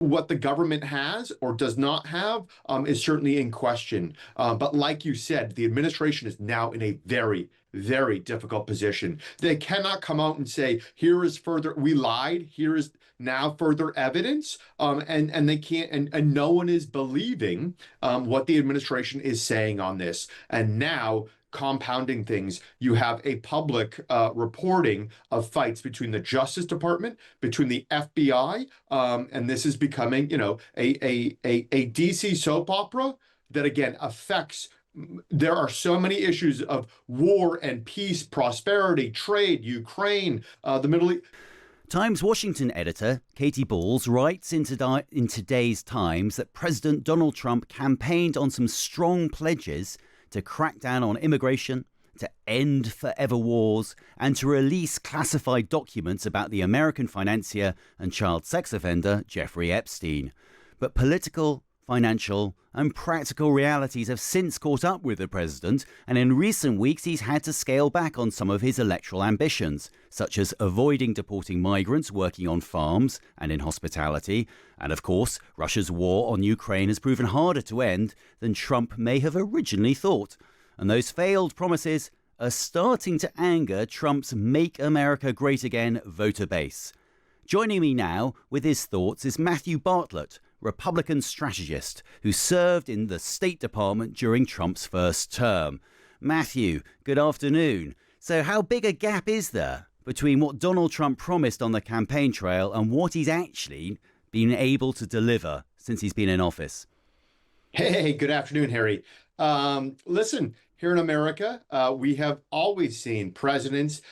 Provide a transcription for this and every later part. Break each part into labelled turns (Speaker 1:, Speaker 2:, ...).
Speaker 1: what the government has or does not have is certainly in question. But like you said, the administration is now in a very, very difficult position. They cannot come out and say, here is further, we lied, here is now further evidence. And they can't, and no one is believing what the administration is saying on this. And now, compounding things, you have a public reporting of fights between the Justice Department, between the FBI, and this is becoming, a DC soap opera that again affects. There are so many issues of war and peace, prosperity, trade, Ukraine, the Middle East.
Speaker 2: Times Washington editor Katie Balls writes in today's Times that President Donald Trump campaigned on some strong pledges to crack down on immigration, to end forever wars, and to release classified documents about the American financier and child sex offender Jeffrey Epstein. But political, financial, and practical realities have since caught up with the president, and in recent weeks he's had to scale back on some of his electoral ambitions, such as avoiding deporting migrants working on farms and in hospitality. And of course, Russia's war on Ukraine has proven harder to end than Trump may have originally thought. And those failed promises are starting to anger Trump's Make America Great Again voter base. Joining me now with his thoughts is Matthew Bartlett, Republican strategist who served in the State Department during Trump's first term. Matthew, good afternoon. So how big a gap is there between what Donald Trump promised on the campaign trail and what he's actually been able to deliver since he's been in office?
Speaker 1: Hey, good afternoon, Harry. Listen, here in America, we have always seen presidents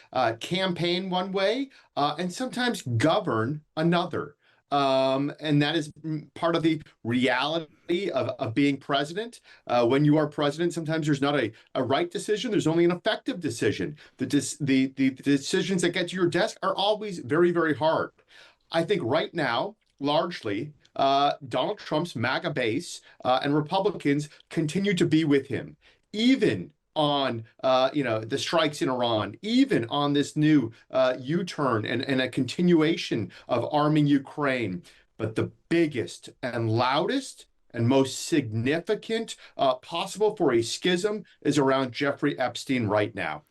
Speaker 1: campaign one way and sometimes govern another. And that is part of the reality of being president. When you are president, sometimes there's not a right decision. There's only an effective decision. The decisions that get to your desk are always very, very hard. I think right now, largely, Donald Trump's MAGA base and Republicans continue to be with him, even on the strikes in Iran, even on this new U-turn and a continuation of arming Ukraine. But the biggest and loudest and most significant possible for a schism is around Jeffrey Epstein right now.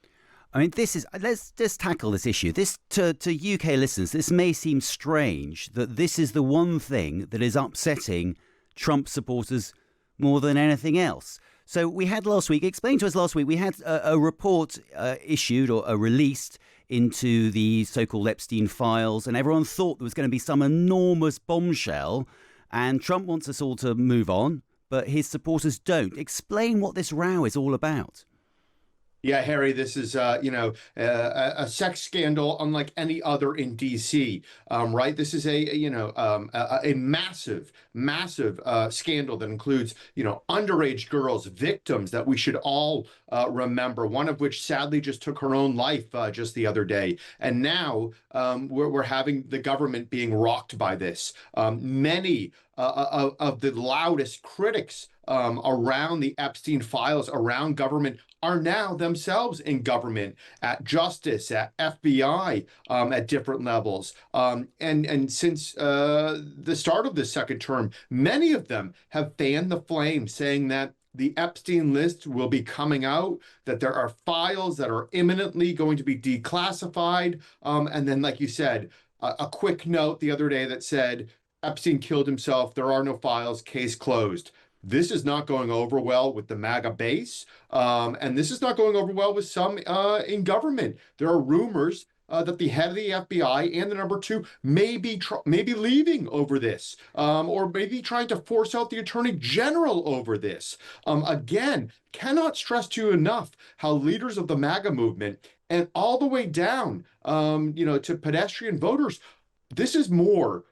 Speaker 2: I mean, let's just tackle this issue. This to UK listeners, this may seem strange that this is the one thing that is upsetting Trump supporters more than anything else. So we had last week, explain to us last week, we had a report issued or released into the so-called Epstein files, and everyone thought there was going to be some enormous bombshell, and Trump wants us all to move on, but his supporters don't. Explain what this row is all about.
Speaker 1: Yeah, Harry, this is, a sex scandal unlike any other in D.C., right? This is a massive, massive scandal that includes, underage girls, victims that we should all remember, one of which sadly just took her own life just the other day. And now we're having the government being rocked by this. Many of the loudest critics around the Epstein files, around government, are now themselves in government, at justice, at FBI, at different levels. And since the start of the second term, many of them have fanned the flame, saying that the Epstein list will be coming out, that there are files that are imminently going to be declassified. And then, like you said, a quick note the other day that said, Epstein killed himself, there are no files, case closed. This is not going over well with the MAGA base, and this is not going over well with some in government. There are rumors that the head of the FBI and the number two may be leaving over this, or maybe trying to force out the attorney general over this. Again, cannot stress to you enough how leaders of the MAGA movement and all the way down, to pedestrian voters, this is more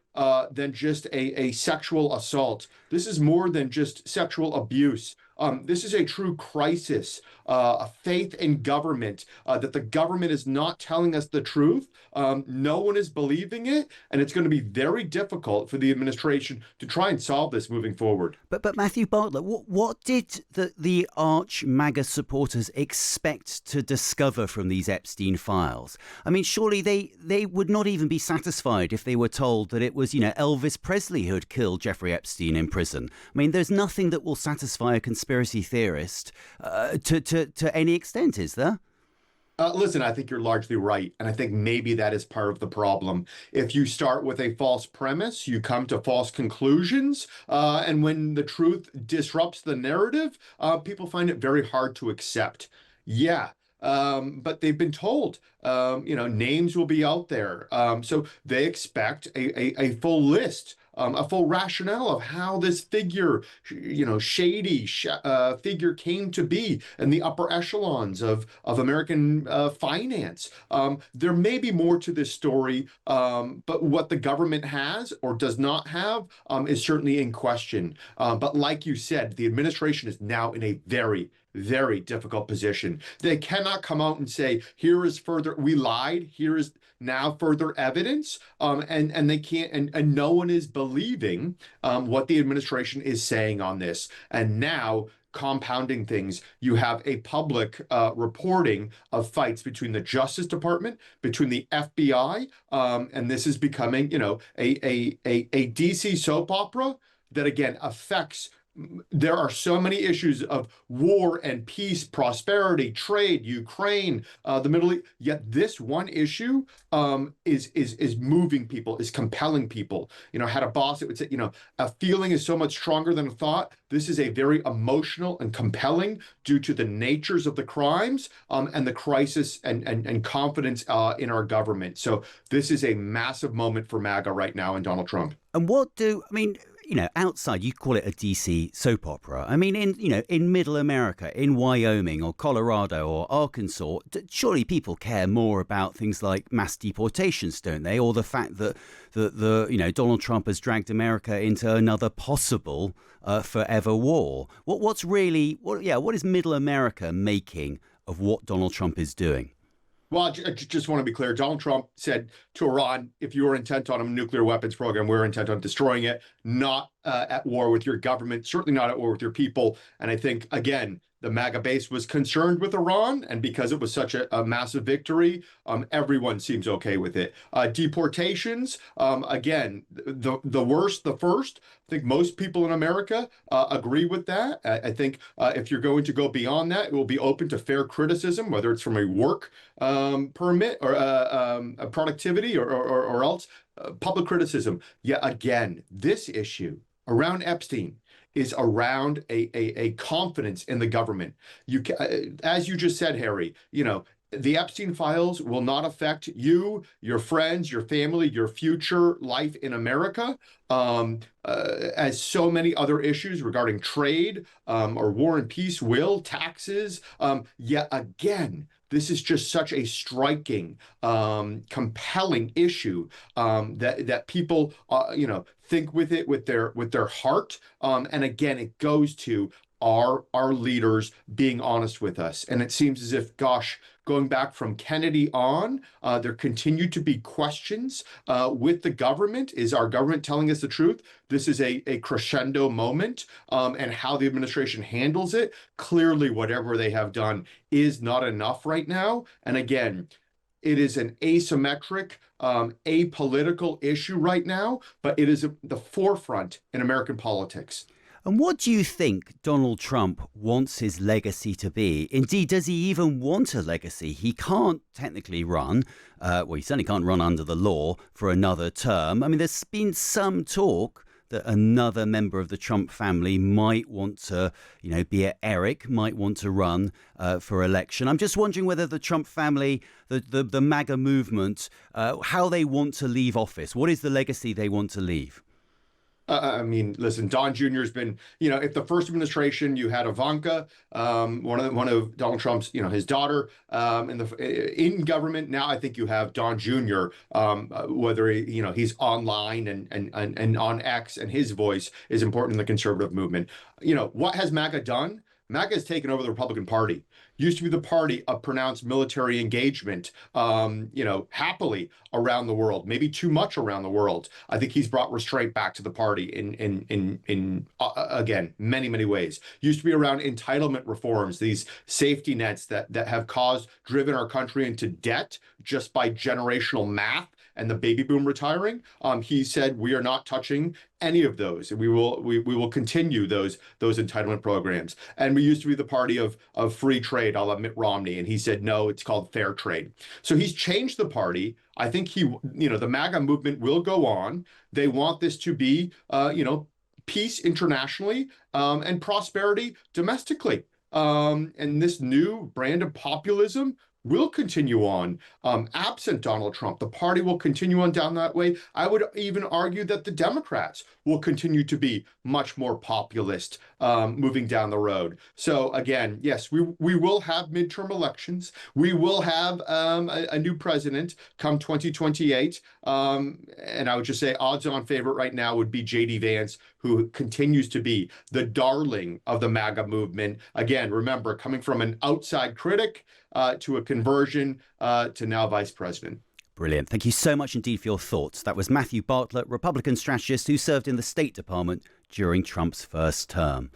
Speaker 1: than just a sexual assault. This is more than just sexual abuse. This is a true crisis, a faith in government, that the government is not telling us the truth. No one is believing it, and it's going to be very difficult for the administration to try and solve this moving forward.
Speaker 2: But Matthew Bartlett, what did the arch MAGA supporters expect to discover from these Epstein files? I mean, surely they would not even be satisfied if they were told that it was, Elvis Presley who had killed Jeffrey Epstein in prison. I mean, there's nothing that will satisfy a conspiracy theorist to any extent, is there?
Speaker 1: Listen, I think you're largely right. And I think maybe that is part of the problem. If you start with a false premise, you come to false conclusions. And when the truth disrupts the narrative, people find it very hard to accept. Yeah. But they've been told, names will be out there. So they expect a full list, a full rationale of how this figure, shady figure came to be in the upper echelons of American finance. There may be more to this story, but what the government has or does not have is certainly in question. But like you said, the administration is now in a very, very difficult position. They cannot come out and say, here is further, we lied, here is now further evidence, and they can't, and no one is believing what the administration is saying on this. And now, compounding things, you have a public reporting of fights between the Justice Department, between the FBI, and this is becoming, a DC soap opera that again affects. There are so many issues of war and peace, prosperity, trade, Ukraine, the Middle East. Yet this one issue is moving people, is compelling people. Had a boss that would say, a feeling is so much stronger than a thought. This is a very emotional and compelling due to the natures of the crimes and the crisis and confidence in our government. So this is a massive moment for MAGA right now and Donald Trump.
Speaker 2: And outside, you call it a DC soap opera. I mean, in middle America, in Wyoming or Colorado or Arkansas, surely people care more about things like mass deportations, don't they? Or the fact that Donald Trump has dragged America into another possible forever war. What is middle America making of what Donald Trump is doing?
Speaker 1: Well, I just want to be clear. Donald Trump said to Iran, if you are intent on a nuclear weapons program, we're intent on destroying it, not at war with your government, certainly not at war with your people. And I think, again, the MAGA base was concerned with Iran, and because it was such a massive victory, everyone seems okay with it. Deportations, again, the worst, the first. I think most people in America agree with that. I think if you're going to go beyond that, it will be open to fair criticism, whether it's from a work permit or a productivity or else public criticism. Yeah, again, this issue around Epstein is around a confidence in the government. As you just said, Harry, the Epstein files will not affect you, your friends, your family, your future life in America, as so many other issues regarding trade or war and peace will, taxes. Yet again, this is just such a striking, compelling issue that people, think with it with their heart. And again, it goes to our leaders being honest with us. And it seems as if, gosh, going back from Kennedy on, there continue to be questions with the government. Is our government telling us the truth? This is a crescendo moment, and how the administration handles it. Clearly, whatever they have done is not enough right now. And again, it is an asymmetric, apolitical issue right now, but it is at the forefront in American politics.
Speaker 2: And what do you think Donald Trump wants his legacy to be? Indeed, does he even want a legacy? He can't technically run. He certainly can't run under the law for another term. I mean, there's been some talk that another member of the Trump family might want to, be it Eric, might want to run for election. I'm just wondering whether the Trump family, the MAGA movement, how they want to leave office. What is the legacy they want to leave?
Speaker 1: I mean, listen, Don Jr. has been, if the first administration you had Ivanka, one of Donald Trump's, his daughter, in government. Now I think you have Don Jr. Whether he's online and on X, and his voice is important in the conservative movement. What has MAGA done? MAGA has taken over the Republican Party. Used to be the party of pronounced military engagement, happily around the world, maybe too much around the world. I think he's brought restraint back to the party in again, many, many ways. Used to be around entitlement reforms, these safety nets that have driven our country into debt just by generational math and the baby boom retiring. He said we are not touching any of those, and we will continue those entitlement programs. And we used to be the party of free trade, a la Mitt Romney, and he said no, it's called fair trade. So he's changed the party. I think the MAGA movement will go on. They want this to be peace internationally, and prosperity domestically. And this new brand of populism will continue on. Absent Donald Trump, the party will continue on down that way. I would even argue that the Democrats will continue to be much more populist, moving down the road. So again, yes, we will have midterm elections. We will have a new president come 2028. And I would just say odds-on favorite right now would be J.D. Vance, who continues to be the darling of the MAGA movement. Again, remember, coming from an outside critic to a conversion to now vice president.
Speaker 2: Brilliant. Thank you so much indeed for your thoughts. That was Matthew Bartlett, Republican strategist who served in the State Department during Trump's first term.